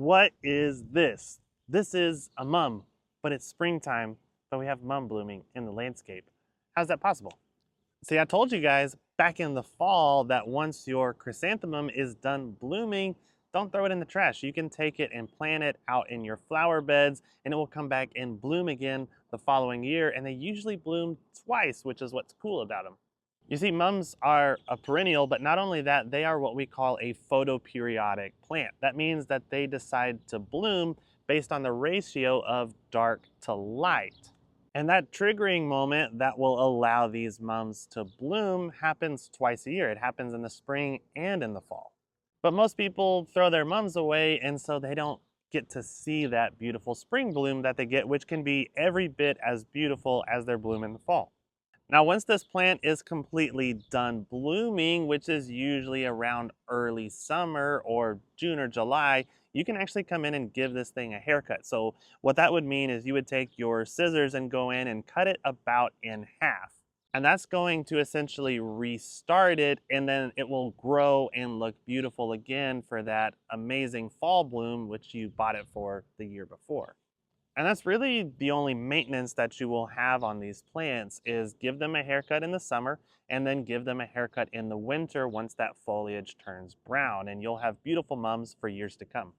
what is this? This is a mum, but it's springtime, but we have mum blooming in the landscape. How's that possible? See, I told you guys back in the fall that once your chrysanthemum is done blooming, don't throw it in the trash. You can take it and plant it out in your flower beds and it will come back and bloom again the following year. And they usually bloom twice, which is what's cool about them. You see, mums are a perennial, but not only that, they are what we call a photoperiodic plant. That means that they decide to bloom based on the ratio of dark to light. And that triggering moment that will allow these mums to bloom happens twice a year. It happens in the spring and in the fall. But most people throw their mums away, and so they don't get to see that beautiful spring bloom that they get, which can be every bit as beautiful as their bloom in the fall. Now, once this plant is completely done blooming, which is usually around early summer or June or July, you can actually come in and give this thing a haircut. So what that would mean is you would take your scissors and go in and cut it about in half. And that's going to essentially restart it, and then it will grow and look beautiful again for that amazing fall bloom, which you bought it for the year before. And that's really the only maintenance that you will have on these plants is give them a haircut in the summer and then give them a haircut in the winter once that foliage turns brown, and you'll have beautiful mums for years to come.